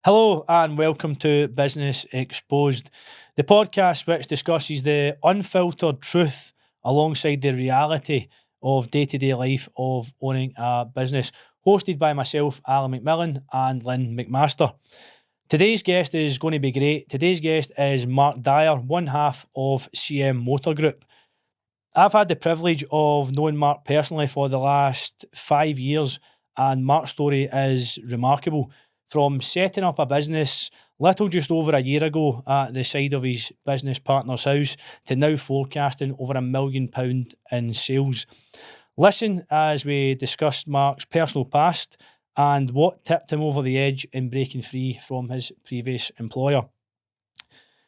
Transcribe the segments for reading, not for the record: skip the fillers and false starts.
Hello and welcome to Business Exposed, the podcast which discusses the unfiltered truth alongside the reality of day to day life of owning a business. Hosted by myself, Alan McMillan, and Lynn McMaster. Today's guest is going to be great. Today's guest is Mark Dyer, one half of CM Motor Group. I've had the privilege of knowing Mark personally for the last 5 years, and Mark's story is remarkable. From setting up a business little just over a year ago at the side of his business partner's house to now forecasting over £1 million in sales. Listen as we discussed Mark's personal past and what tipped him over the edge in breaking free from his previous employer.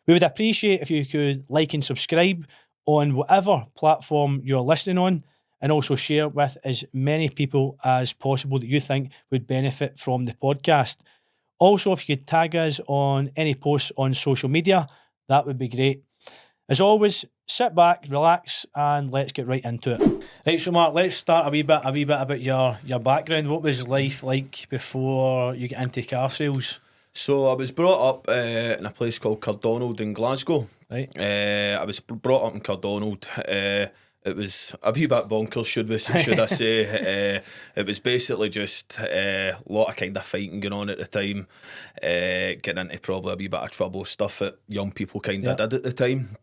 We would appreciate if you could like and subscribe on whatever platform you're listening on, and also share with as many people as possible that you think would benefit from the podcast. Also, if you could tag us on any posts on social media, that would be great. As always, sit back, relax, and let's get right into it. Right, so Mark, let's start a wee bit about your background. What was life like before you get into car sales? So I was brought up in a place called Cardonald in Glasgow. Right. I was brought up in Cardonald. It was a wee bit bonkers, should I say. It was basically just a lot of kind of fighting going on at the time, getting into probably a wee bit of trouble, stuff that young people kind of did at the time.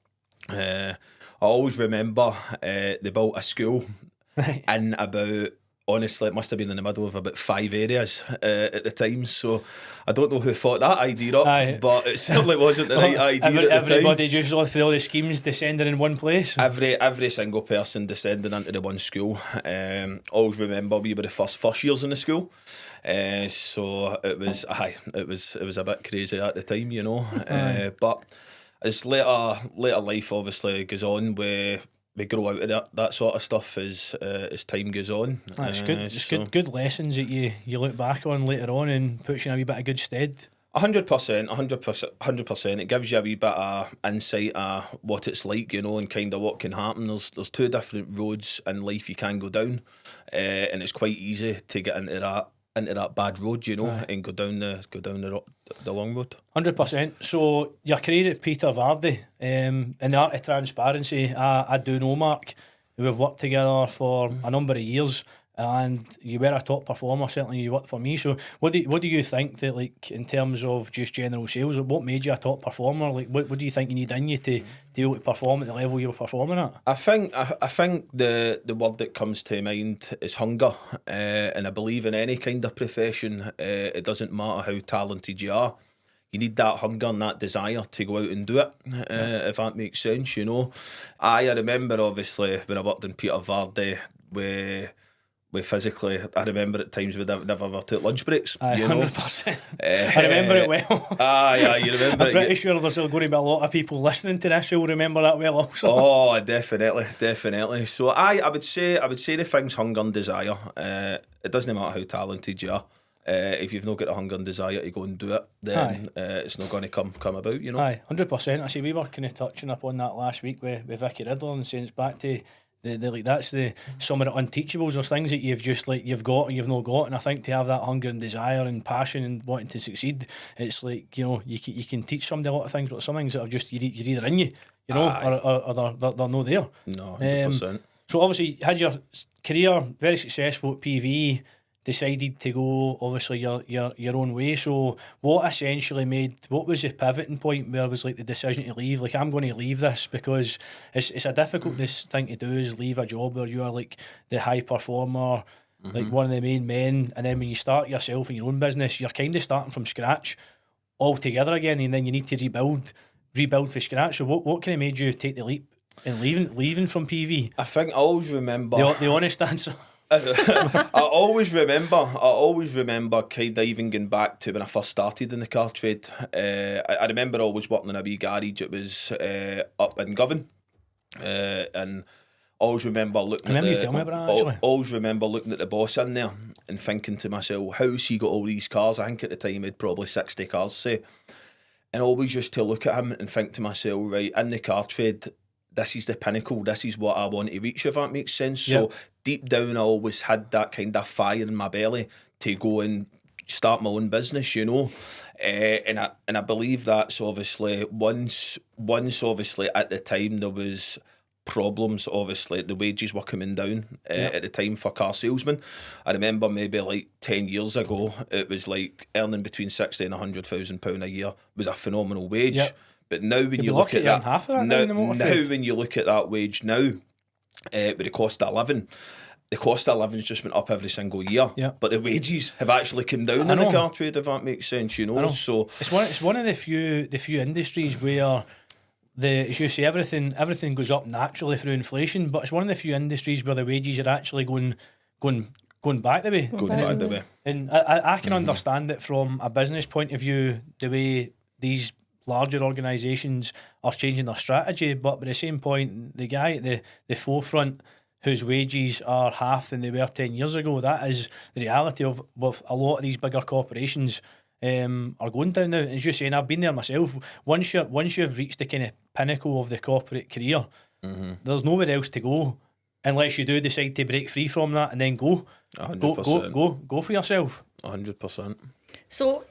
I always remember they built a school in about, honestly, it must have been in the middle of about 5 areas at the time. So I don't know who thought that idea up, but it certainly wasn't the right idea at the time. Everybody just through all the schemes descending in one place. Every single person descending into the one school. Always remember we were the first years in the school. So it was a bit crazy at the time, you know. But as later life obviously goes on, we grow out of that sort of stuff as time goes on. That's good. It's good lessons that you look back on later on and puts you in a wee bit of good stead. 100%. It gives you a wee bit of insight of what it's like, you know, and kind of what can happen. There's two different roads in life you can go down, and it's quite easy to get into that bad road, you know, and go down the long road. 100%. So your career at Peter Vardy, in the art of transparency, I do know Mark. We've worked together for a number of years, and you were a top performer. Certainly, you worked for me. So, what do you think that, like, in terms of just general sales, what made you a top performer? Like, what do you think you need in you to be able to perform at the level you were performing at? I think the word that comes to mind is hunger, and I believe in any kind of profession, it doesn't matter how talented you are. You need that hunger and that desire to go out and do it, if that makes sense, you know. I remember, obviously, when I worked in Peter Vardy, we physically, I remember at times we never ever took lunch breaks. You know? 100%. I remember it well. Yeah, you remember I'm pretty sure there's going to be a lot of people listening to this who will remember that well also. Oh, definitely. So I would say the thing's hunger and desire. It doesn't matter how talented you are. If you've not got a hunger and desire to go and do it, then it's not going to come about, you know. 100%. I see we were kind of touching upon that last week with Vicky Riddler and saying it's back to the like that's some of the unteachables or things that you've got and you've not got, and I think to have that hunger and desire and passion and wanting to succeed, it's like, you know, you can teach somebody a lot of things, but some things that are just you're either in you know, or they're not there. No, 100%. So obviously had your career very successful at PV, decided to go obviously your own way. So what was the pivoting point where it was like the decision to leave? Like, I'm going to leave this because it's a difficult thing to do, is leave a job where you are like the high performer, like one of the main men, and then when you start yourself in your own business, you're kind of starting from scratch altogether again, and then you need to rebuild from scratch. So what kind of made you take the leap in leaving from PV? I think I always remember the honest answer. I always remember kind of even going back to when I first started in the car trade. I remember always working in a wee garage. It was up in Govan, and always remember looking at the boss in there and thinking to myself, how's he got all these cars? I think at the time he'd probably 60 cars, say, and always just to look at him and think to myself, right, in the car trade, this is the pinnacle, this is what I want to reach, if that makes sense. So deep down I always had that kind of fire in my belly to go and start my own business, you know. And I believe that's obviously once obviously at the time there was problems, obviously the wages were coming down at the time for car salesmen. I remember maybe like 10 years ago it was like earning between 60 and £100,000 a year was a phenomenal wage. But now when you look at that, now when you look at that wage now, with the cost of living, the cost of living's just went up every single year. But the wages have actually come down in the car trade, if that makes sense, you know. So it's one of the few industries where as you say, everything goes up naturally through inflation, but it's one of the few industries where the wages are actually going back the way. Back the way. And I can understand it from a business point of view, the way these larger organisations are changing their strategy, but by the same point, the guy at the forefront whose wages are half than they were 10 years ago, that is the reality of a lot of these bigger corporations are going down now. And as you're saying, I've been there myself. Once you've reached the kind of pinnacle of the corporate career, there's nowhere else to go unless you do decide to break free from that and then go 100%. Go for yourself. 100%. So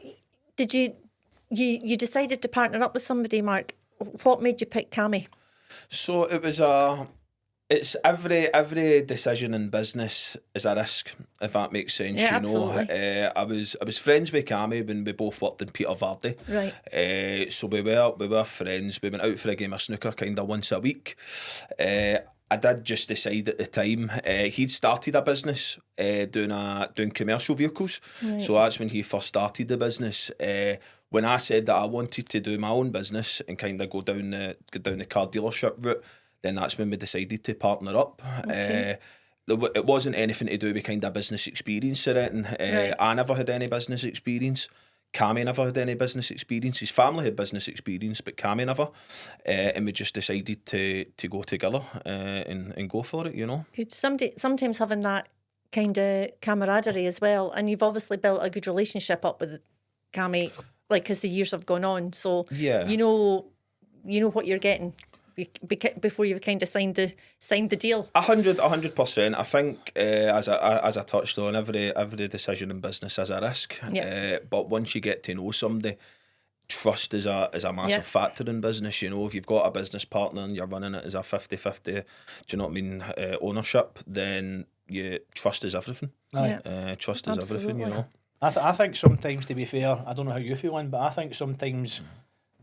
did you decided to partner up with somebody, Mark? What made you pick Cammy? So it was it's every decision in business is a risk, if that makes sense. Yeah, you absolutely. know, I was friends with Cammy when we both worked in Peter Vardy. Right. So we were friends. We went out for a game of snooker kind of once a week. I did just decide at the time. He'd started a business doing commercial vehicles. Right. So that's when he first started the business. When I said that I wanted to do my own business and kind of go down the car dealership route, then that's when we decided to partner up. Okay. It wasn't anything to do with kind of business experience or anything. Right. I never had any business experience. Cammy never had any business experience. His family had business experience, but Cammy never. And we just decided to go together and go for it, you know. Good. Sometimes having that kind of camaraderie as well, and you've obviously built a good relationship up with Cammy, like as the years have gone on. So you know what you're getting before you've kind of signed the deal. 100%. I think as I touched on, every decision in business is a risk. But once you get to know somebody, trust is a massive factor in business. You know, if you've got a business partner and you're running it as a 50-50, do you know what I mean, ownership, then trust is everything. Trust is everything, you know. I think sometimes, to be fair, I don't know how you feel, but I think sometimes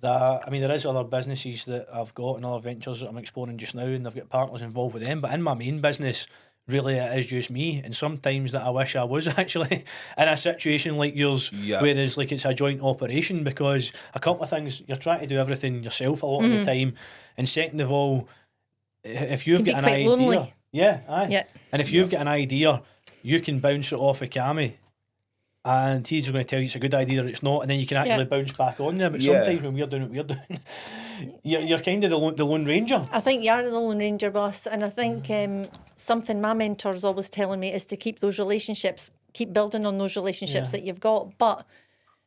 there is other businesses that I've got and other ventures that I'm exploring just now, and I've got partners involved with them. But in my main business, really, it is just me. And sometimes that I wish I was actually in a situation like yours, whereas like it's a joint operation, because a couple of things, you're trying to do everything yourself a lot of the time, and second of all, if you've got an idea, lonely. And if you've got an idea, you can bounce it off of Cammy. And he's going to tell you it's a good idea or it's not, and then you can actually bounce back on there. But sometimes when we're doing what we're doing, you're kind of the lone ranger. I think you are the lone ranger, boss. And I think something my mentor's always telling me is to keep those relationships, keep building on those relationships that you've got. But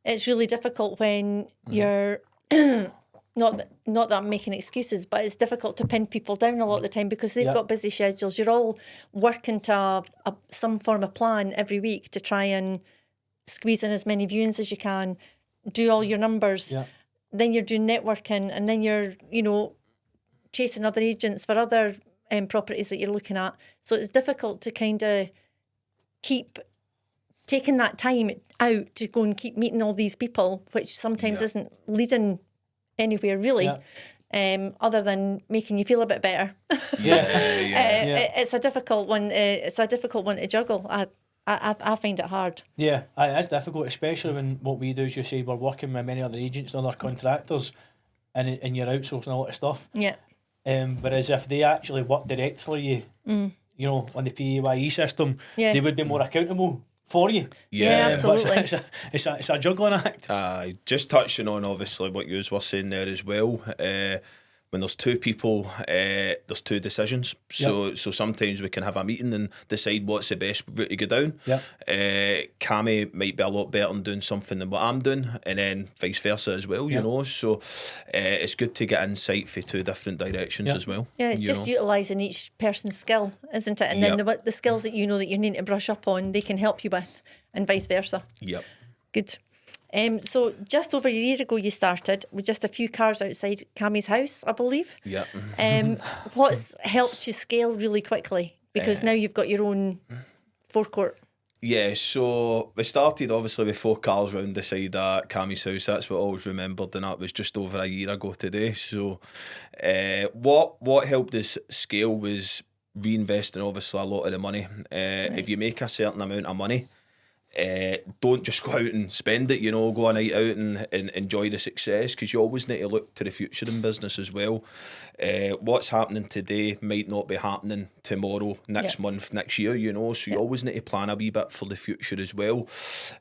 it's really difficult when you're not that I'm making excuses, but it's difficult to pin people down a lot of the time because they've got busy schedules. You're all working to some form of plan every week to try and squeeze in as many viewings as you can, do all your numbers. Then you're doing networking, and then you're, chasing other agents for other properties that you're looking at. So it's difficult to kind of keep taking that time out to go and keep meeting all these people, which sometimes isn't leading anywhere really. Other than making you feel a bit better. It's a difficult one. It's a difficult one to juggle. I find it hard. Yeah, it is difficult, especially when what we do, as you say, we're working with many other agents and other contractors, and you're outsourcing a lot of stuff. Whereas if they actually work direct for you, on the PAYE system, they would be more accountable for you. Absolutely. But it's a juggling act. Just touching on obviously what you were saying there as well. When there's two people, there's two decisions. So sometimes we can have a meeting and decide what's the best route to go down. Cammy might be a lot better in doing something than what I'm doing, and then vice versa as well, you know. So it's good to get insight for two different directions as well. Yeah, it's just utilising each person's skill, isn't it? And then the skills that you know that you need to brush up on, they can help you with, and vice versa. Good. So just over a year ago, you started with just a few cars outside Cammie's house, I believe. Yeah. What's helped you scale really quickly? Because now you've got your own forecourt. Yeah, so we started obviously with 4 cars round the side at Cammie's house. That's what I always remembered, and that was just over a year ago today. So what helped us scale was reinvesting obviously a lot of the money. If you make a certain amount of money, don't just go out and spend it, go a night out and enjoy the success, because you always need to look to the future in business as well. What's happening today might not be happening tomorrow, next month, next year, so you always need to plan a wee bit for the future as well.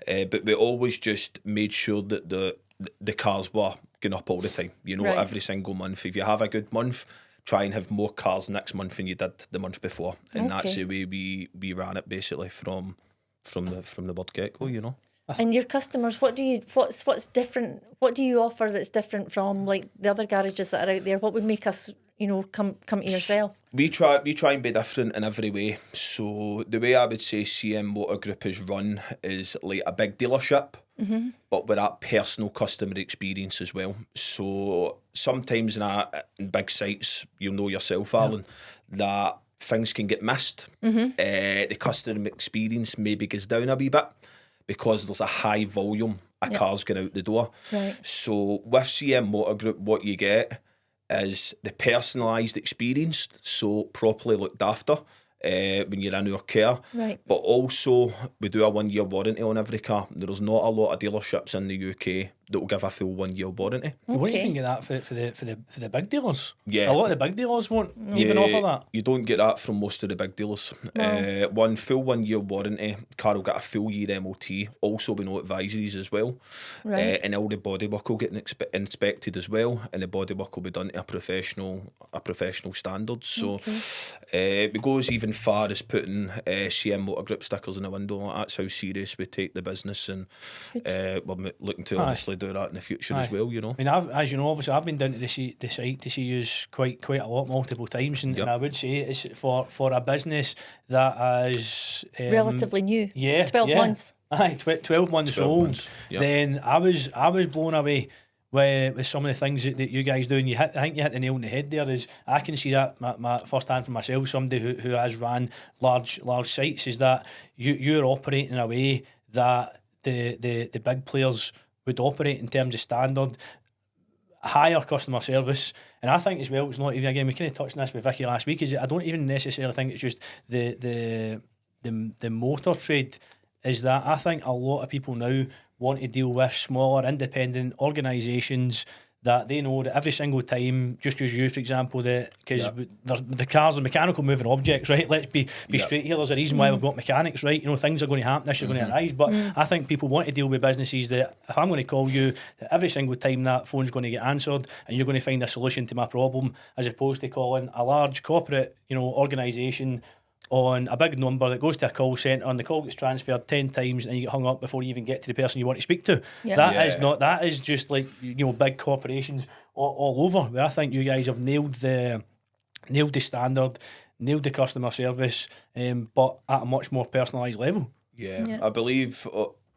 But we always just made sure that the cars were going up all the time, every single month. If you have a good month, try and have more cars next month than you did the month before, and that's the way we ran it basically from the word get-go, And your customers, what's different? What do you offer that's different from like the other garages that are out there? What would make us, come to yourself? We try and be different in every way. So the way I would say CM Motor Group is run is like a big dealership, but with that personal customer experience as well. So sometimes in big sites, you'll know yourself, Alan, that things can get missed. The customer experience maybe goes down a wee bit because there's a high volume of cars going out the door. Right. So with CM Motor Group, what you get is the personalised experience, so properly looked after when you're in our care. Right. But also, we do a 1-year warranty on every car. There's not a lot of dealerships in the UK that will give a full 1-year warranty. You won't even get that for the big dealers. Yeah. A lot of the big dealers won't even offer that. You don't get that from most of the big dealers. No. One full 1-year warranty, car will get a full year MOT, also with no advisories as well. Right. And all the bodywork will get inspected as well, and the bodywork will be done to a professional standard. So it goes even far as putting CM Motor Group stickers in the window. That's how serious we take the business, and we're looking to obviously do that in the future as well. I mean, as you know, obviously I've been down to the site to see you quite a lot, multiple times, and I would say it's for a business that is relatively new. 12 months. Aye, 12 months old. Yep. Then I was blown away with some of the things that you guys do, and I think you hit the nail on the head there. Is I can see that my first hand for myself, somebody who has ran large sites, is that you're operating in a way that the big players would operate in terms of standard, higher customer service. And I think as well, it's not even, again, we kind of touched on this with Vicky last week, is I don't even necessarily think it's just the motor trade, is that I think a lot of people now want to deal with smaller independent organisations that they know that every single time, just use you for example, because the cars are mechanical moving objects, right? Let's be straight here. There's a reason why we've got mechanics, right? Things are going to happen, issues are going to arise. But I think people want to deal with businesses that if I'm going to call you, that every single time that phone's going to get answered and you're going to find a solution to my problem, as opposed to calling a large corporate, organisation on a big number that goes to a call centre and the call gets transferred 10 times and you get hung up before you even get to the person you want to speak to. That is just like big corporations all over, where I think you guys have nailed the standard, nailed the customer service, but at a much more personalised level. I believe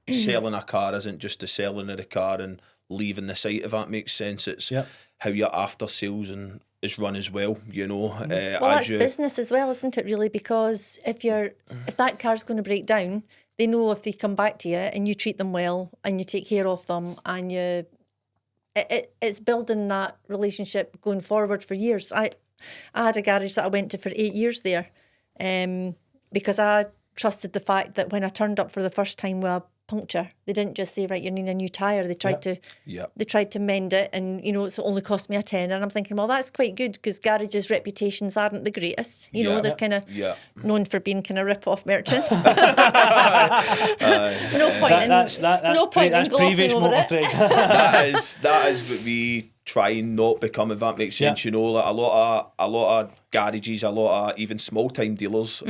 selling a car isn't just the selling of the car and leaving the site, if that makes sense. It's how your after sales is run as well, well, that's business as well, isn't it, really? Because if that car's going to break down, they know if they come back to you and you treat them well and you take care of them, and it's building that relationship going forward for years. I had a garage that I went to for 8 years there, because I trusted the fact that when I turned up for the first time with a puncture, they didn't just say, right, you need a new tyre. They tried to mend it, and it's only cost me a tenner. And I'm thinking, well, that's quite good, because garages' reputations aren't the greatest. They're kind of known for being kind of rip-off merchants. No point in glossing over it. that is what we try and not become, if that makes sense. Like a lot of garages, a lot of even small time dealers,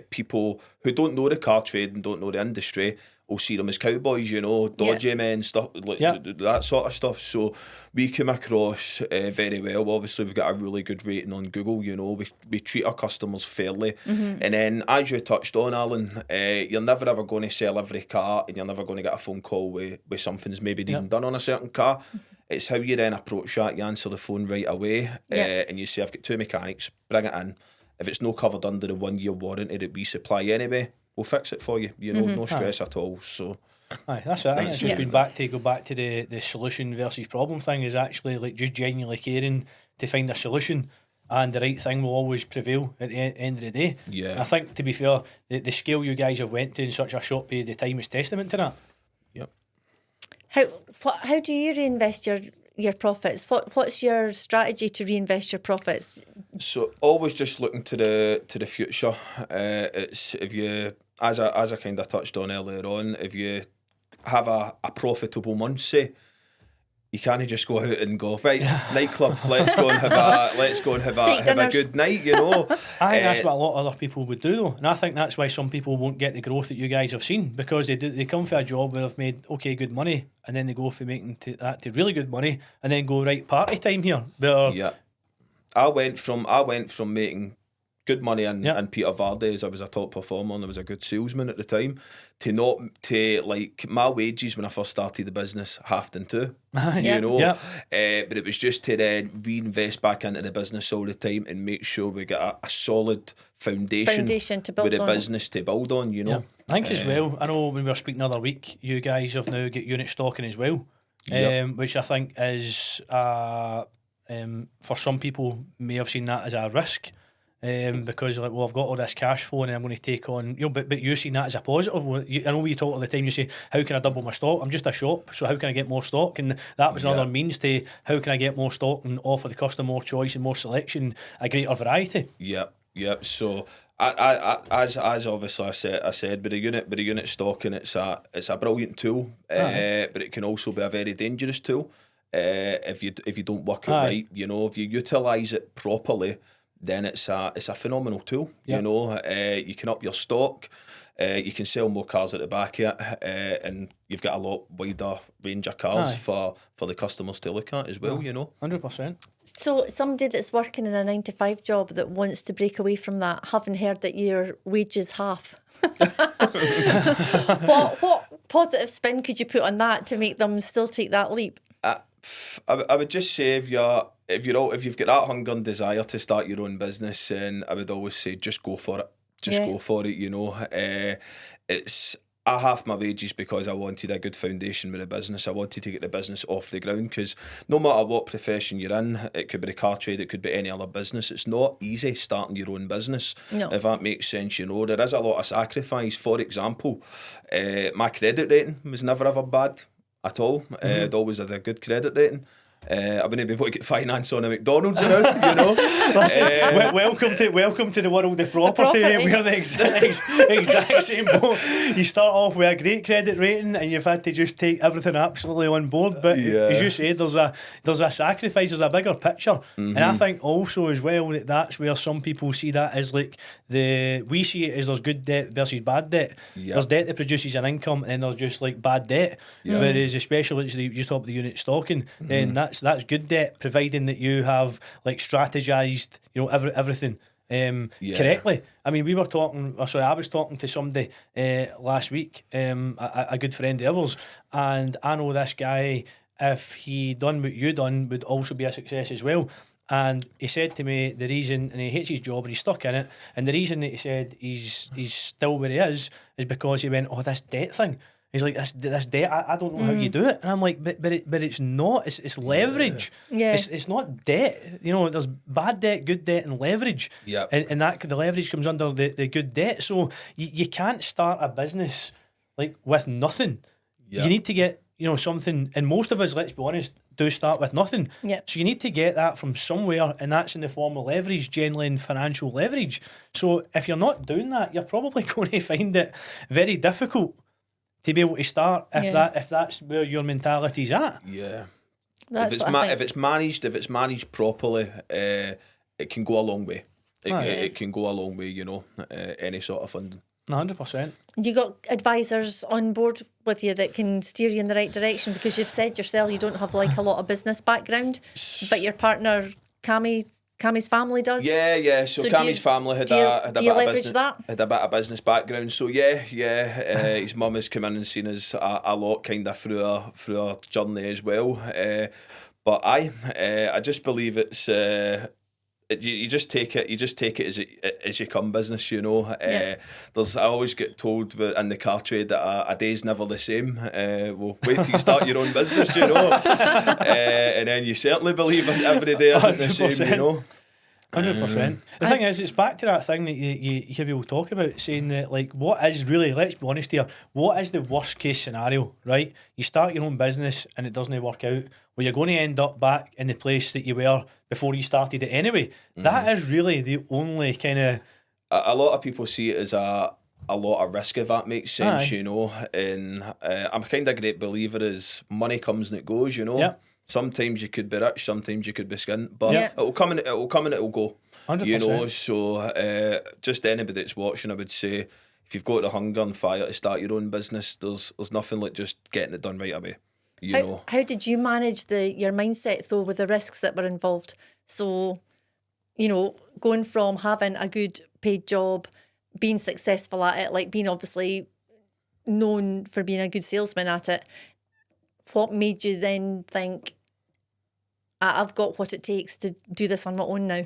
people who don't know the car trade and don't know the industry, will see them as cowboys, you know, dodgy men, stuff like that sort of stuff. So we come across very well. Obviously, we've got a really good rating on Google. You know, we treat our customers fairly. And then, as you touched on, Alan, you're never ever going to sell every car, and you're never going to get a phone call with something's maybe been done on a certain car. It's how you then approach that. You answer the phone right away, and you say, "I've got 2 mechanics. Bring it in. If it's not covered under the 1-year warranty that we supply anyway, we'll fix it for you. You know, no stress at all." So, that's it. I think it's just go back to the solution versus problem thing. Is actually like just genuinely caring to find a solution, and the right thing will always prevail at the end of the day. Yeah. And I think, to be fair, the scale you guys have went to in such a short period of time is testament to that. Yep. How do you reinvest your profits? What's your strategy to reinvest your profits? So always just looking to the future. It's if you, as I kind of touched on earlier on, if you have a profitable month, say, you can't just go out and go, right, nightclub, let's go and have a good night, you know. I think that's what a lot of other people would do, though, and I think that's why some people won't get the growth that you guys have seen, because they come for a job where they've made good money, and then they go for making that to really good money, and then go, right, party time here. I went from making good money and Peter Vardy's, I was a top performer and I was a good salesman at the time, to like my wages when I first started the business halved in two, you know. But it was just to then reinvest back into the business all the time and make sure we get a solid foundation to build with the business to build on, you know. I think as well, I know when we were speaking the other week, you guys have now got unit stocking as well, which I think is for some people may have seen that as a risk. Because like, well, I've got all this cash flow and I'm going to take on, you know, but you've seen that as a positive. I know you talk all the time, you say, how can I double my stock? I'm just a shop, so how can I get more stock? And that was another means to how can I get more stock and offer the customer more choice and more selection, a greater variety. Yep. So as obviously I said, with the unit stocking, it's a brilliant tool, but it can also be a very dangerous tool if you don't work it right. You know, if you utilise it properly, then it's a phenomenal tool. You know, you can up your stock, you can sell more cars at the back of it, and you've got a lot wider range of cars for the customers to look at as well. You know, 100%. So somebody that's working in a 9-to-5 job that wants to break away from that, having heard that your wages half, what positive spin could you put on that to make them still take that leap? I would just say if you've got that hunger and desire to start your own business, and I would always say just go for it. Go for it. You know, I half my wages because I wanted a good foundation with the business. I wanted to get the business off the ground, because no matter what profession you're in, it could be the car trade, it could be any other business. It's not easy starting your own business. No. If that makes sense, you know, there is a lot of sacrifice. For example, my credit rating was never ever bad at all. I'd always had a good credit rating. I wouldn't be able to get finance on a McDonald's around, you know. Welcome to the world of property. We're the exact same boat. You start off with a great credit rating and you've had to just take everything absolutely on board. But as you said, there's a sacrifice, there's a bigger picture. And I think also as well that's where some people see that as like we see it as there's good debt versus bad debt. There's debt that produces an income, and there's just like bad debt. Whereas especially you just talk about the unit stocking, then that's good debt, providing that you have like strategized, you know, everything correctly. I mean, I was talking to somebody last week, a good friend of ours, and I know this guy, if he done what you done, would also be a success as well. And he said to me the reason, and he hates his job and he's stuck in it, and the reason that he said he's still where he is because he went, this debt thing. He's like, this debt, I don't know how you do it. And I'm like, but it's not, it's leverage. It's not debt. You know, there's bad debt, good debt, and leverage. And that the leverage comes under the good debt. So you can't start a business like with nothing. You need to get, you know, something, and most of us, let's be honest, do start with nothing. So you need to get that from somewhere, and that's in the form of leverage, generally in financial leverage. So if you're not doing that, you're probably going to find it very difficult to be able to start if that's where your mentality's at. If it's managed properly, it can go a long way. It can go a long way, you know, any sort of funding. 100%. You got advisors on board with you that can steer you in the right direction, because you've said yourself you don't have like a lot of business background, but your partner Cammie's family does. Yeah. So Cammie's family had a bit of business background. So his mum has come in and seen us a lot kind of through our journey as well. But I just believe it's. You just take it as you come, business, you know. I always get told in the car trade that a day's never the same. Well, wait till you start your own business, you know. And then you certainly believe every day isn't the same, you know. 100%. The thing is, it's back to that thing that you hear people talk about, saying that, like, what is really, let's be honest here, what is the worst case scenario, right? You start your own business and it doesn't work out. Well, you're going to end up back in the place that you were before you started it anyway. That is really the only kind of... A lot of people see it as a lot of risk, if that makes sense, you know. And I'm a kind of great believer as money comes and it goes, you know. Yeah. Sometimes you could be rich, sometimes you could be skint, but it'll come and it'll go. 100%. You know, so just anybody that's watching, I would say, if you've got the hunger and fire to start your own business, there's nothing like just getting it done right away. You know. How did you manage your mindset though with the risks that were involved? So, you know, going from having a good paid job, being successful at it, like being obviously known for being a good salesman at it, what made you then think, I've got what it takes to do this on my own now?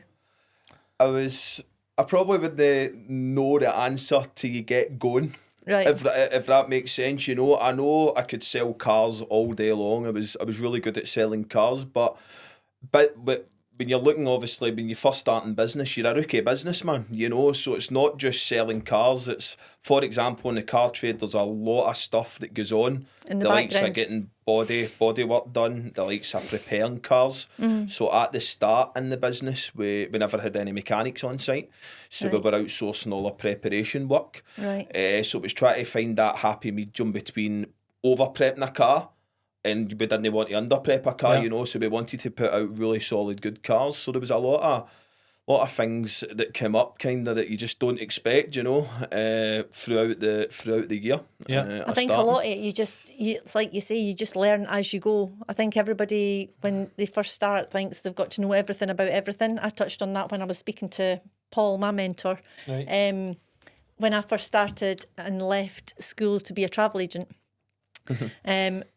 I probably wouldn't know the answer till you get going. Right. If that makes sense, you know. I know I could sell cars all day long. I was really good at selling cars, but when you're looking, obviously, when you first start in business, you're a rookie businessman, you know, so it's not just selling cars. It's, for example, in the car trade, there's a lot of stuff that goes on. In the likes background. of getting body work done, the likes of preparing cars. So at the start in the business, we never had any mechanics on site, so we were outsourcing all our preparation work. Right. So it was trying to find that happy medium between over prepping a car and we didn't want to under prep a car, you know, so we wanted to put out really solid, good cars. So there was a lot of things that came up kind of that you just don't expect, you know, throughout the year. I think a lot of it, it's like you say, you just learn as you go. I think everybody, when they first start, thinks they've got to know everything about everything. I touched on that when I was speaking to Paul, my mentor. Right. When I first started and left school to be a travel agent,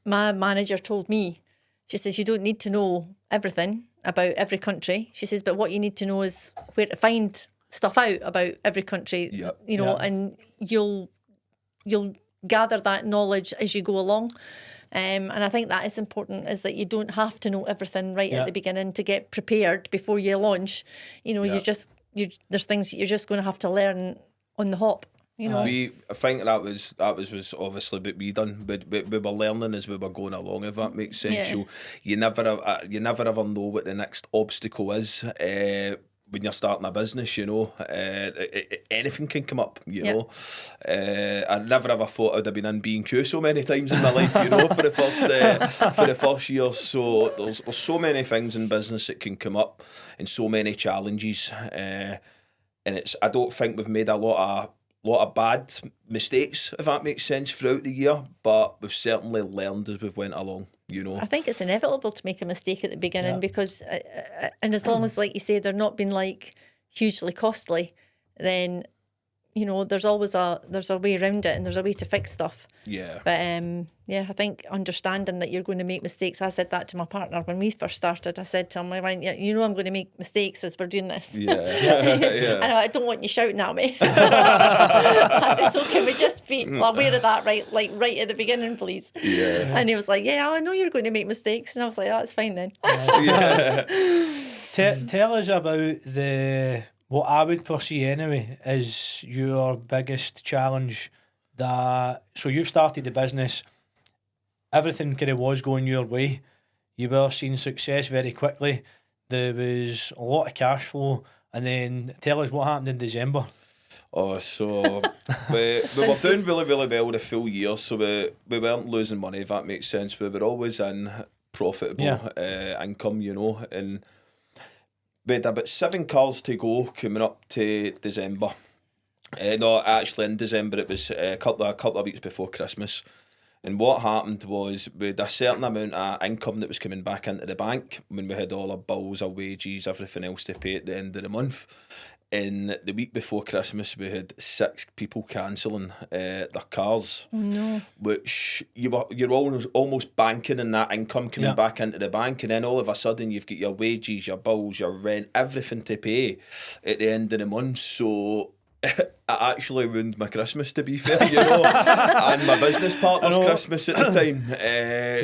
my manager told me, she says, you don't need to know everything about every country. She says, but what you need to know is where to find stuff out about every country, you know, and you'll gather that knowledge as you go along. And I think that is important, is that you don't have to know everything right at the beginning to get prepared before you launch. You know, there's things that you're just going to have to learn on the hop. You know, I think that was obviously what we done. We were learning as we were going along, if that makes sense. Yeah. You never ever know what the next obstacle is when you're starting a business. You know, anything can come up. You know, I never ever thought I'd have been in B&Q so many times in my life. You know, for the first year. So there's so many things in business that can come up, and so many challenges. And I don't think we've made a lot of bad mistakes, if that makes sense, throughout the year, but we've certainly learned as we've went along, you know. I think it's inevitable to make a mistake at the beginning because, and as long as, like you say, they're not being like hugely costly, then, you know, there's always a way around it and there's a way to fix stuff. Yeah. But I think understanding that you're going to make mistakes. I said that to my partner when we first started. I said to him, I went, you know, I'm going to make mistakes as we're doing this. Yeah. I don't want you shouting at me. I said, so can we just be aware of that right at the beginning, please? Yeah. And he was like, yeah, I know you're going to make mistakes. And I was like, oh, that's fine then. Tell us about what I would perceive anyway is your biggest challenge. So you've started the business, everything kind of was going your way, you were seeing success very quickly, there was a lot of cash flow, and then tell us what happened in December. So we were doing really, really well the full year, so we weren't losing money, if that makes sense. We were always in profitable income, you know, and we had about 7 cars to go coming up to December. No, actually in December. It was a couple of weeks before Christmas. And what happened was we had a certain amount of income that was coming back into the bank when we had all our bills, our wages, everything else to pay at the end of the month. And the week before Christmas, we had 6 people cancelling their cars. Oh no! Which you're almost banking on that income coming back into the bank, and then all of a sudden you've got your wages, your bills, your rent, everything to pay at the end of the month. So it actually ruined my Christmas, to be fair, and my business partner's Christmas at the time.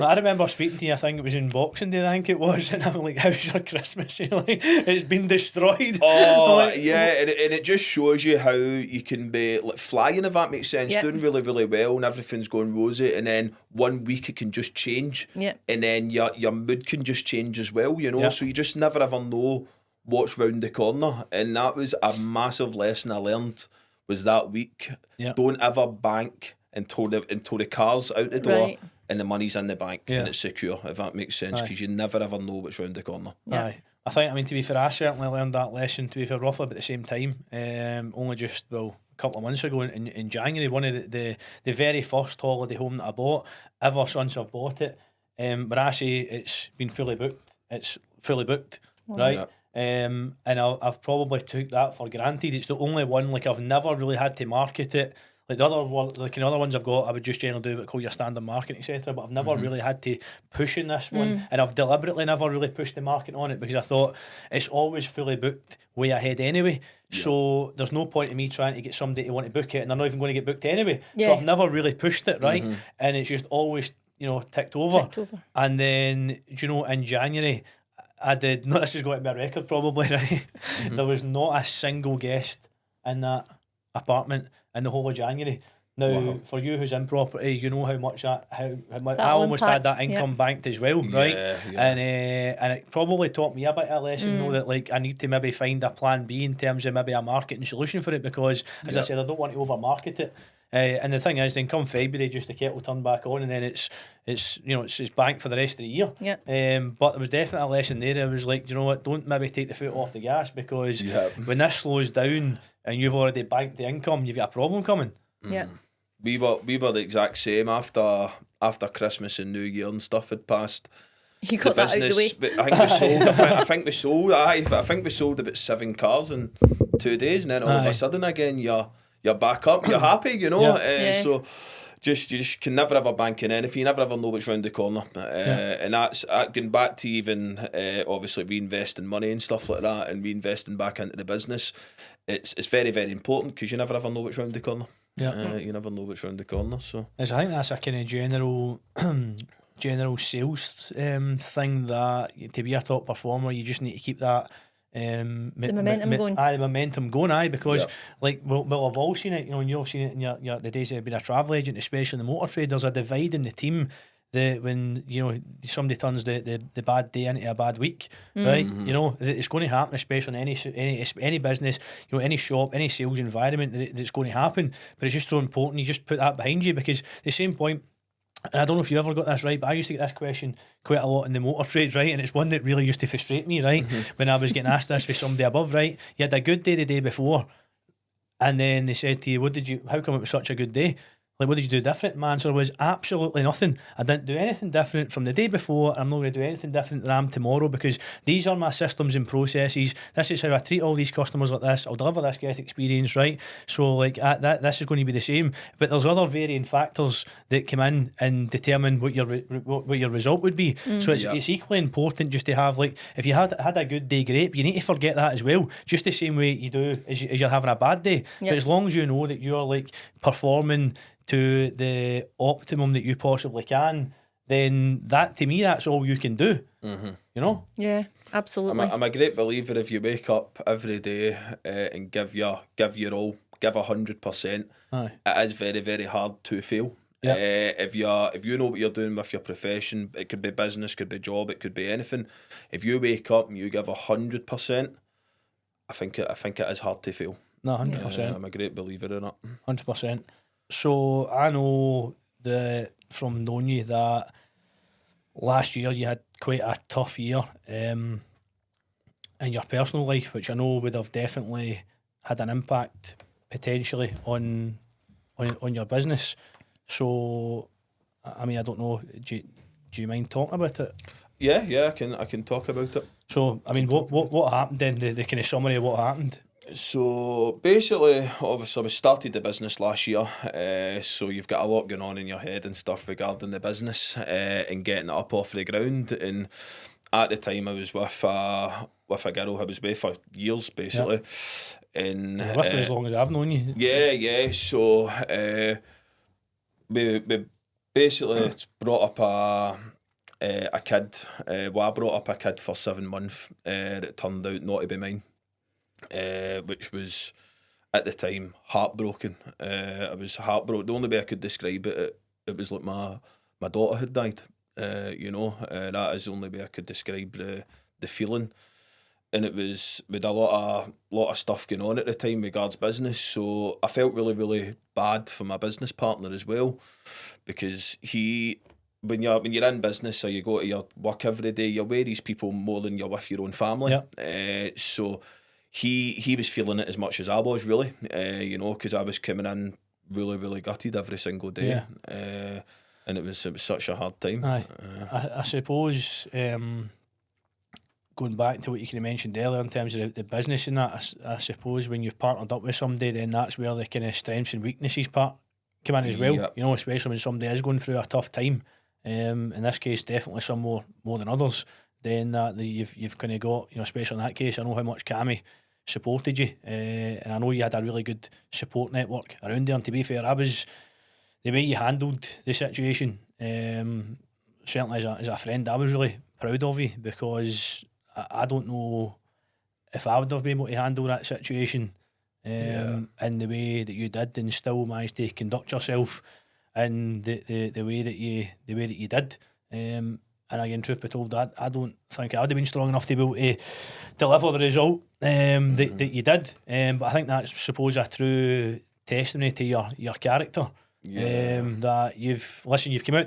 I remember speaking to you, I think it was in Boxing Day, I think it was, and I'm like, how's your Christmas? You're like, it's been destroyed. Oh, like, yeah, and it just shows you how you can be like flying, if that makes sense, doing really, really well, and everything's going rosy, and then one week it can just change, and then your mood can just change as well, so you just never ever know what's round the corner. And that was a massive lesson I learned, was that week. Don't ever bank until the car's out the door and the money's in the bank and it's secure, if that makes sense, because you never ever know what's round the corner. Aye. I mean, to be fair, I certainly learned that lesson, to be fair, roughly about the same time, only just, a couple of months ago in January, one of the very first holiday home that I bought, ever since I've bought it, but actually it's been fully booked. It's fully booked, right? And I've probably took that for granted. It's the only one, like, I've never really had to market it. Like the other one, like in other ones I've got, I would just generally do what call your standard marketing, etc. But I've never really had to push in this one, and I've deliberately never really pushed the marketing on it because I thought it's always fully booked way ahead anyway. So there's no point in me trying to get somebody to want to book it, and they're not even going to get booked anyway. So I've never really pushed it, right? And it's just always, ticked over. And then, in January, I did, no, this is going to be a record probably, right? There was not a single guest in that apartment in the whole of January. Now, for you who's in property, you know how much how much I almost had that income banked as well, right? And it probably taught me a bit of a lesson, though, that like I need to maybe find a plan B in terms of maybe a marketing solution for it, because, as I said, I don't want to over market it. And the thing is, then come February, just the kettle turned back on, and then it's banked for the rest of the year. But there was definitely a lesson there. I was like, you know what, don't maybe take the foot off the gas, because when this slows down and you've already banked the income, you've got a problem coming. We were the exact same after Christmas and New Year and stuff had passed. You got that out of the way. I think we sold about 7 cars in 2 days, and then all of a sudden again you're back up, you're happy, so you just can never ever bank in anything, you never ever know what's round the corner, and that's going back to even obviously reinvesting money and stuff like that, and reinvesting back into the business. It's very, very important, because you never ever know what's round the corner. You never know what's round the corner. So I think that's a kind of general sales thing, that to be a top performer you just need to keep that the momentum going. The momentum going, because like we'll have all seen it, and you've seen it in your the days of being a travel agent, especially in the motor trade. There's a divide in the team that when somebody turns the bad day into a bad week, right? It's going to happen, especially in any business, any shop, any sales environment, that's going to happen. But it's just so important you just put that behind you, because the same point. And I don't know if you ever got this right, but I used to get this question quite a lot in the motor trade, right? And it's one that really used to frustrate me, right? When I was getting asked this for somebody above, right? You had a good day the day before, and then they said to you, how come it was such a good day? Like, what did you do different? My answer was absolutely nothing. I didn't do anything different from the day before. I'm not going to do anything different than I am tomorrow, because these are my systems and processes. This is how I treat all these customers like this. I'll deliver this guest experience, right? So, like, this is going to be the same. But there's other varying factors that come in and determine what your result would be. So it's equally important just to have, like, if you had a good day, great, but you need to forget that as well. Just the same way you do as you're having a bad day. But as long as you know that you're, like, performing to the optimum that you possibly can, then that, to me, that's all you can do. Yeah, absolutely. I'm a great believer, if you wake up every day and give your all, give 100%, it is very, very hard to fail. If you know what you're doing with your profession, it could be business, could be job, it could be anything. If you wake up and you give 100%, I think it is hard to fail. No, 100%. I'm a great believer in it. 100%. So I know from knowing you that last year you had quite a tough year in your personal life, which I know would have definitely had an impact potentially on your business. So, I mean, I don't know. Do you mind talking about it? Yeah, I can talk about it. So, I mean, what happened then? The kind of summary of what happened. So basically, obviously, we started the business last year. So you've got a lot going on in your head and stuff regarding the business and getting it up off the ground. And at the time, I was with a girl I was with for years, basically. Yep. And with her as long as I've known you. Yeah. So we basically brought up a kid. Well, I brought up a kid for 7 months. It turned out not to be mine. Which was at the time heartbroken. I was heartbroken. The only way I could describe it was like my daughter had died. That is the only way I could describe the feeling. And it was with a lot of stuff going on at the time regards business. So I felt really, really bad for my business partner as well, because when you're in business or you go to your work every day, you're with these people more than you're with your own family. Yep. So he was feeling it as much as I was, really, because I was coming in really, really gutted every single day. Yeah. And it was such a hard time. Aye. I suppose, going back to what you kind of mentioned earlier in terms of the business and that, I suppose when you've partnered up with somebody, then that's where the kind of strengths and weaknesses part come in as well. Yep. Especially when somebody is going through a tough time. In this case, definitely some more than others. Then you've kind of got, especially in that case, I know how much Cammy supported you, and I know you had a really good support network around there. And to be fair, the way you handled the situation, certainly as a friend, I was really proud of you, because I don't know if I would have been able to handle that situation in the way that you did, and still managed to conduct yourself in the way that you did. And again, truth be told, I don't think I would have been strong enough to be able to deliver the result that you did. But I think that's, suppose, a true testimony to your character. That you've come out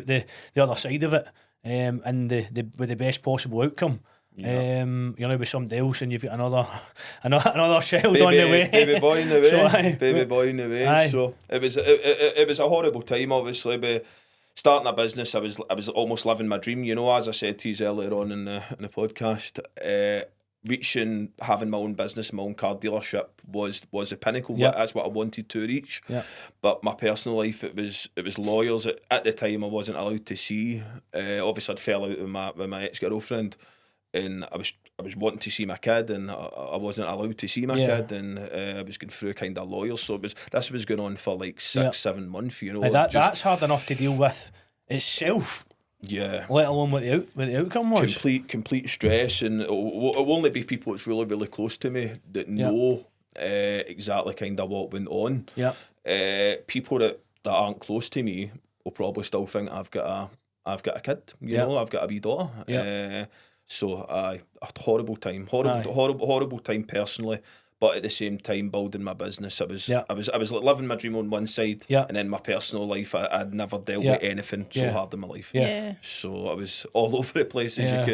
the other side of it, and with the best possible outcome. You're now with somebody else, and you've got another child on the way. Baby boy in the way. So, baby boy in the way. Aye. So it was a horrible time, obviously, but starting a business, I was almost living my dream, as I said to you earlier on in the podcast. Having my own business, my own car dealership was the pinnacle. Yep. That's what I wanted to reach. Yep. But my personal life, it was lawyers. At the time, I wasn't allowed to see. Obviously, I'd fell out with my ex-girlfriend, and I was wanting to see my kid, and I wasn't allowed to see my kid, and I was going through a kind of lawyers. So this was going on for like 6-7 months. That's hard enough to deal with itself. Yeah. Let alone what the outcome was. Complete stress, and it'll only be people that's really, really close to me that know exactly kind of what went on. Yeah. People that aren't close to me will probably still think I've got a kid. I've got a wee daughter. Yeah. So a horrible time, horrible time personally. But at the same time, building my business, I was like living my dream on one side, and then my personal life, I'd never dealt with anything so hard in my life. Yeah. So I was all over the place, as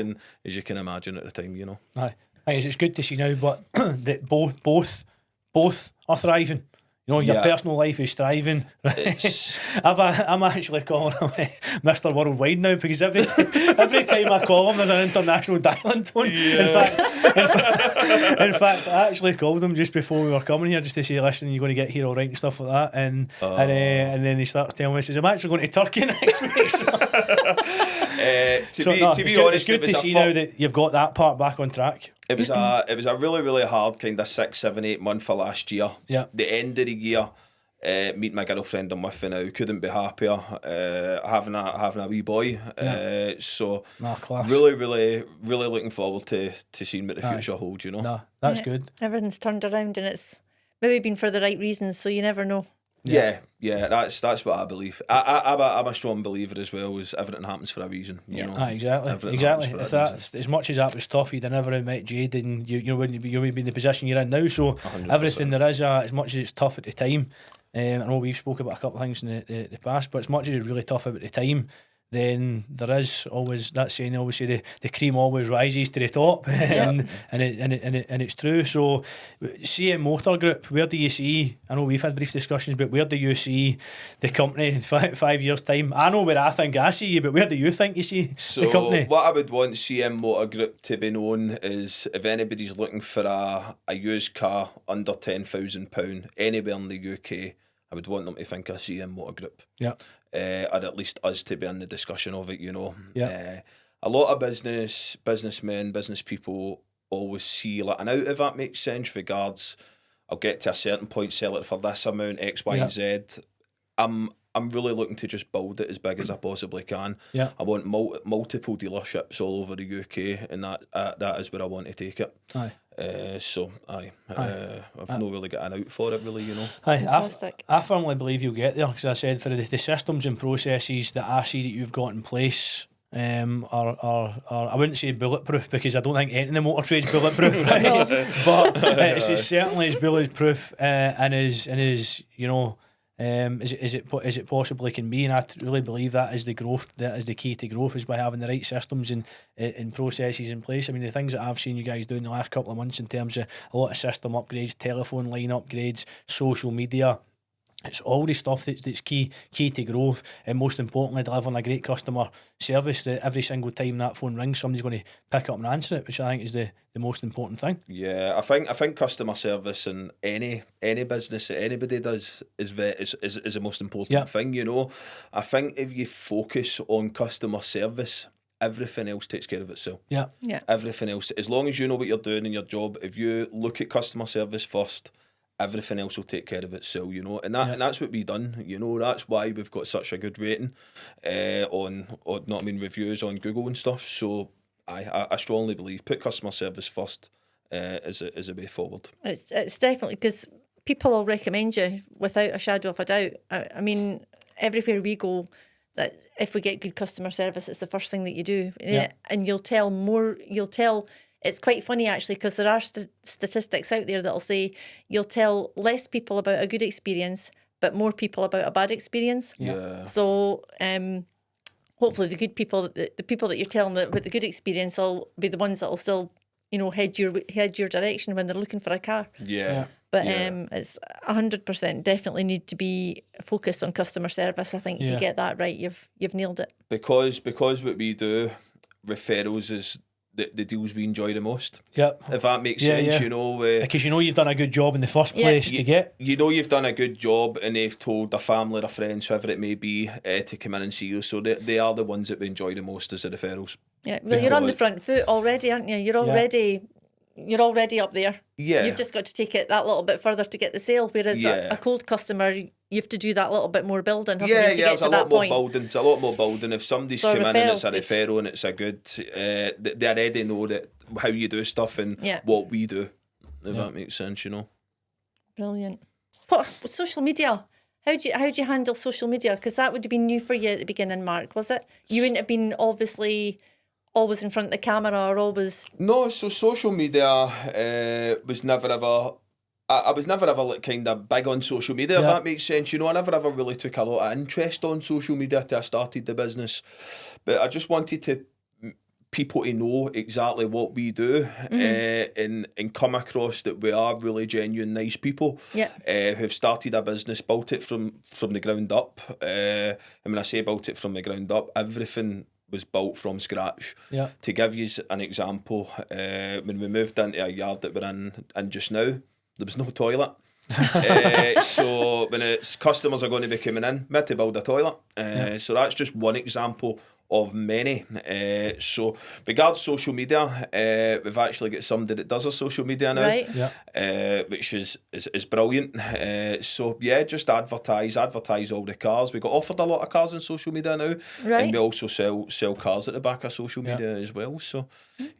you can imagine at the time. Aye. It's good to see now, but that both are thriving. Your personal life is thriving. I'm actually calling him Mr. Worldwide now, because every time I call him, there's an international dialing tone. Yeah. In fact, I actually called him just before we were coming here, just to say, listen, you're going to get here all right and stuff like that. And then he starts telling me, he says, I'm actually going to Turkey next week. To be honest, it's good to see now that you've got that part back on track. It was a really, really hard kind of 6, 7, 8 month for last year. Yeah. The end of the year, meet my girlfriend I'm with now. Couldn't be happier. Having a wee boy. So class. Really, really, really looking forward to seeing what the future holds. That's good. Everything's turned around, and it's maybe been for the right reasons. So you never know. Yeah, that's what I believe. I'm a strong believer as well, as everything happens for a reason. Exactly. If that, as much as that was tough, you'd have never have met Jade, and you wouldn't be in the position you're in now. So 100%. Everything there is, as much as it's tough at the time, I know we've spoke about a couple of things in the past, but as much as it's really tough at the time, then there is always that saying. Always say the cream always rises to the top, and it's true. So, CM Motor Group, where do you see? I know we've had brief discussions, but where do you see the company in 5 years' time? I know where I think I see you, but where do you think you see the company? So what I would want CM Motor Group to be known is, if anybody's looking for a used car under £10,000 anywhere in the UK, I would want them to think of CM Motor Group. Yeah. Or at least us to be in the discussion of it, you know. Yeah. A lot of businessmen, business people always see like an out, if that makes sense, regards I'll get to a certain point, sell it for this amount, X, Y, and Z. I'm really looking to just build it as big as I possibly can. Yeah. I want multiple dealerships all over the UK, and that is where I want to take it. Aye. I've not really got an out for it, really, you know. Fantastic. I firmly believe you'll get there, because I said for the systems and processes that I see that you've got in place are I wouldn't say bulletproof, because I don't think anything in the motor trade's bulletproof, right? But it's certainly as bulletproof and as you know. As it possibly can be, and I really believe that is the growth. That is the key to growth, is by having the right systems and processes in place. I mean, the things that I've seen you guys do in the last couple of months in terms of a lot of system upgrades, telephone line upgrades, social media. It's all the stuff that's key to growth, and most importantly, delivering a great customer service that every single time that phone rings, somebody's going to pick up and answer it, which I think is the most important thing. Yeah, I think customer service in any business that anybody does is the most important thing, you know. I think if you focus on customer service, everything else takes care of itself. Yeah. Everything else, as long as you know what you're doing in your job, if you look at customer service first, everything else will take care of itself, you know, and that's what we've done, you know. That's why we've got such a good rating on reviews on Google and stuff. So I strongly believe put customer service first as a way forward. It's definitely, because people will recommend you without a shadow of a doubt. I mean, everywhere we go, that if we get good customer service, it's the first thing that you do, and you'll tell. It's quite funny, actually, because there are statistics out there that'll say you'll tell less people about a good experience, but more people about a bad experience. Yeah. So hopefully the good people, the people that you're telling about the good experience, will be the ones that will still, you know, head your direction when they're looking for a car. Yeah. But it's 100% definitely need to be focused on customer service. I think if you get that right, you've nailed it. Because what we do, referrals is the deals we enjoy the most. Yep. If that makes sense, you know. Because you know you've done a good job in the first place to get. You know you've done a good job, and they've told their family, their friends, whoever it may be, to come in and see you. So they are the ones that we enjoy the most as the referrals. Yeah, well, you're on the front foot already, aren't you? You're already up there. Yeah. You've just got to take it that little bit further to get the sale. Whereas a cold customer, you have to do that little bit more building. To get there's to a lot more building. It's a lot more building. If somebody's come in and it's a referral and it's a good, they already know that how you do stuff and what we do. If that makes sense, you know. Brilliant. What social media? How do you handle social media? Because that would have been new for you at the beginning, Mark. Was it? You wouldn't have been obviously always in front of the camera or always. No, so social media was never ever. I was never ever like kind of big on social media, if that makes sense. You know, I never ever really took a lot of interest on social media till I started the business. But I just wanted people to know exactly what we do and come across that we are really genuine, nice people who've started a business, built it from the ground up. And when I say built it from the ground up, everything was built from scratch. Yeah. To give you an example, when we moved into a yard that we're in just now, there was no toilet. So when customers are going to be coming in, we had to build a toilet. So that's just one example of many. So regards social media, we've actually got somebody that does our social media now, which is brilliant. So yeah, just advertise all the cars. We got offered a lot of cars on social media now, and we also sell cars at the back of social media as well. So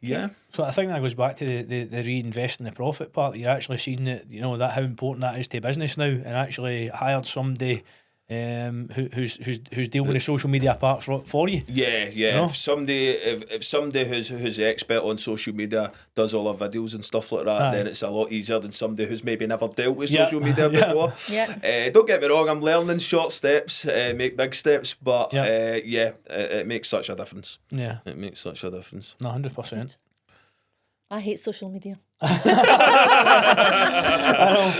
yeah. So I think that goes back to the reinvesting the profit part. You're actually seeing that, you know, that how important that is to business now, and actually hired somebody who's dealing with the social media part for you. Yeah. You know? If somebody who's the expert on social media does all our videos and stuff like that, then it's a lot easier than somebody who's maybe never dealt with social media before. Don't get me wrong, I'm learning short steps, make big steps, but it makes such a difference. Yeah, it makes such a difference. 100%. I hate social media. I know.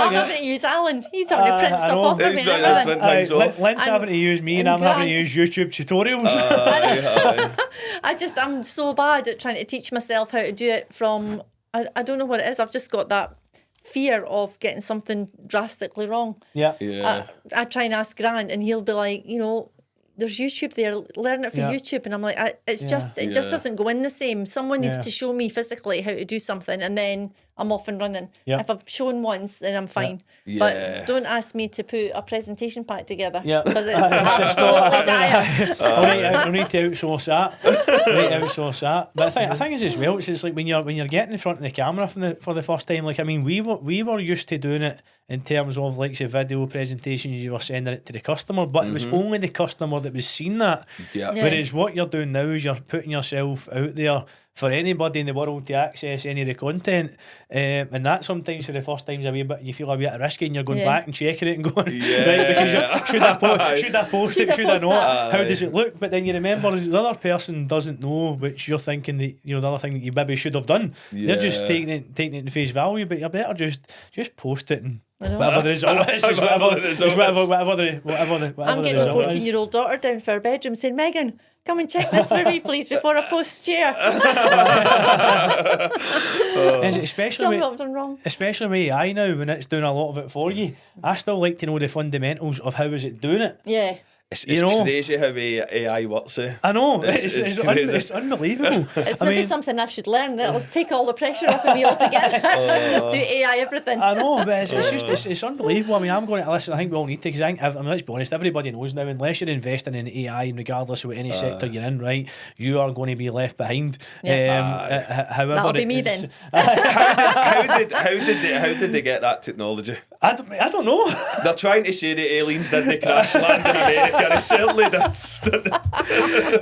I'm having to use Alan. He's having to print stuff off of me and everything. Lynn's having to use me and I'm having to use YouTube tutorials. I'm so bad at trying to teach myself how to do it from, I don't know what it is. I've just got that fear of getting something drastically wrong. Yeah. I try and ask Grant and he'll be like, you know, there's YouTube there, learn it from YouTube. And I'm like, it just doesn't go in the same. Someone needs to show me physically how to do something and then I'm off and running. If I've shown once, then I'm fine. But don't ask me to put a presentation pack together because it's absolutely dire. I need to outsource that. But I think it's as well. It's like when you're getting in front of the camera for the first time. Like, I mean, we were used to doing it in terms of like say video presentations. You were sending it to the customer, but it was only the customer that was seeing that. Whereas what you're doing now is you're putting yourself out there for anybody in the world to access any of the content, and that sometimes for the first time's a wee bit, you feel a bit risky and you're going back and checking it and going right, because should I post it, should I not, how does it look? But then you remember the other person doesn't know, which you're thinking that, you know, the other thing that you maybe should have done. They're just taking it in face value, but you're better just post it and whatever the result is, whatever the I'm getting a 14-year-old daughter down for her bedroom saying, Megan, come and check this for me, please, before I post share. Especially what I've done wrong. Especially with AI now, when it's doing a lot of it for you. I still like to know the fundamentals of how is it doing it. Yeah. It's crazy how AI works. I know, it's unbelievable. It's maybe something I should learn. That'll take all the pressure off of me altogether. Just do AI everything. I know, but it's unbelievable. I mean, I'm going to listen. I think we all need to, because let's be honest, everybody knows now, unless you're investing in AI, and regardless of what any sector you're in, right, you are going to be left behind. However, that'll be me then. How did they get that technology? I don't know. They're trying to say the aliens didn't crash land in America. It certainly did.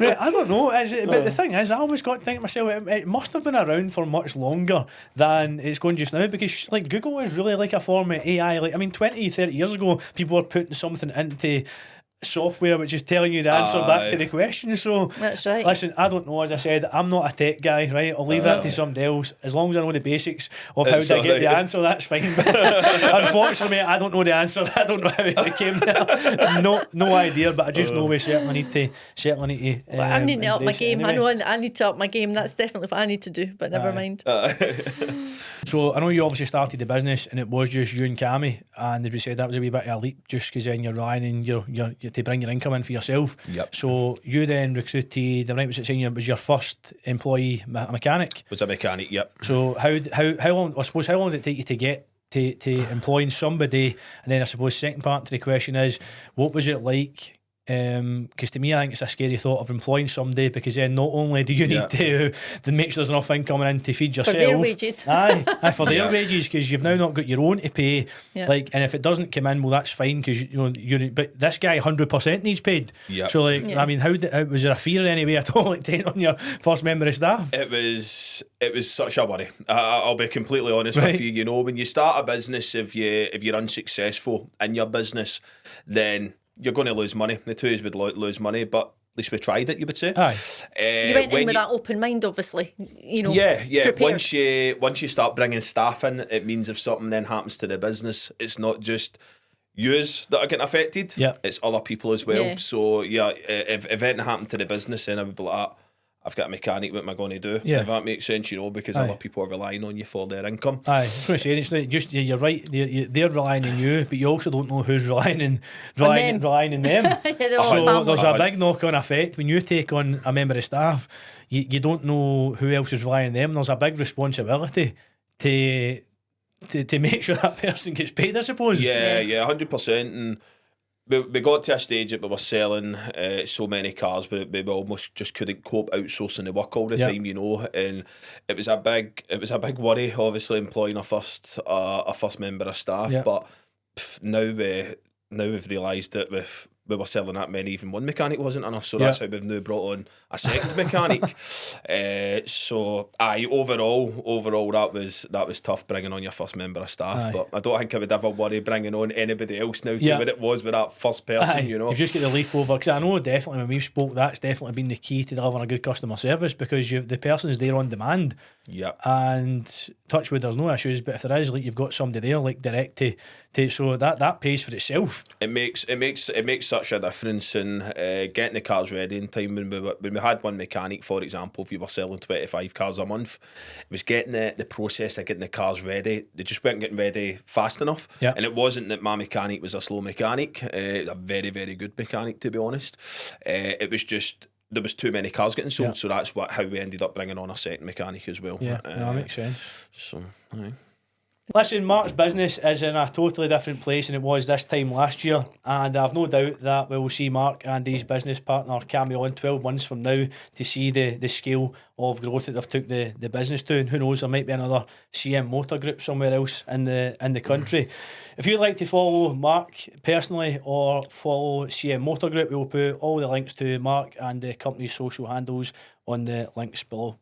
Mate, I don't know. But the thing is, I always got to think to myself, it must have been around for much longer than it's going just now, because like Google is really like a form of AI. Like, I mean, 20, 30 years ago, people were putting something into software which is telling you the answer back to the question. So that's right. Listen, I don't know, as I said, I'm not a tech guy, right? I'll leave that to somebody else. As long as I know the basics of how to get the answer, that's fine. But unfortunately, I don't know the answer. I don't know how it came there. No idea, but I just know we certainly need to I need to up my game. Anyway. I know I need to up my game. That's definitely what I need to do, but never mind. So I know you obviously started the business and it was just you and Cammy, and as we said, that was a wee bit of a leap just because then you're relying on your to bring your income in for yourself. Yep. So you then recruited, right, was it saying it was your first employee, a mechanic? Was a mechanic, yep. So how long, I suppose, how long did it take you to get to employing somebody? And then I suppose second part to the question is, what was it like? Because to me, I think it's a scary thought of employing somebody, because then not only do you need to make sure there's enough income in to feed yourself, for their wages, for their wages, because you've now not got your own to pay. Like, and if it doesn't come in, well, that's fine, because but this guy 100% needs paid. So like, I mean, how was there a fear anyway at all, like taking on your first member of staff? It was such a worry. I'll be completely honest with you. You know, when you start a business, if you're unsuccessful in your business, then you're going to lose money. The two is would lose money, but at least we tried it, you would say. You went in with that open mind, obviously. You know, prepared. Once you start bringing staff in, it means if something then happens to the business, it's not just yous that are getting affected. It's other people as well. So if anything happened to the business, then I would be like, I've got a mechanic, what am I going to do? If that makes sense, you know, because other people are relying on you for their income. I was going to say, it's not just, you're right, they're relying on you, but you also don't know who's relying on them. So there's a big knock-on effect when you take on a member of staff. You don't know who else is relying on them. There's a big responsibility to make sure that person gets paid, I suppose. 100%. And we got to a stage that we were selling so many cars, we almost just couldn't cope outsourcing the work all the time, you know. And it was a big worry, obviously, employing a first member of staff. But now now we've realised that we were selling that many, even one mechanic wasn't enough, so that's how we've now brought on a second mechanic. So overall that was tough bringing on your first member of staff, but I don't think I would ever worry bringing on anybody else now to what it was with that first person. You know, you've just got the leap over, because I know definitely when we've spoke, that's definitely been the key to delivering a good customer service, because the person's there on demand. Yeah. And touch wood, there's no issues, but if there is, like, you've got somebody there, like, direct to so that pays for itself. It makes such a difference in getting the cars ready in time. When we had one mechanic, for example, if you were selling 25 cars a month, it was getting the process of getting the cars ready. They just weren't getting ready fast enough. Yeah. And it wasn't that my mechanic was a slow mechanic, a very, very good mechanic, to be honest. It was just there was too many cars getting sold, so that's how we ended up bringing on a second mechanic as well. Yeah, that makes sense. So, aye. Listen, Mark's business is in a totally different place than it was this time last year, and I've no doubt that we will see Mark and his business partner carry on 12 months from now to see the scale of growth that they've took the business to, and who knows, there might be another CM Motor Group somewhere else in the country. If you'd like to follow Mark personally or follow CM Motor Group, we will put all the links to Mark and the company's social handles on the links below.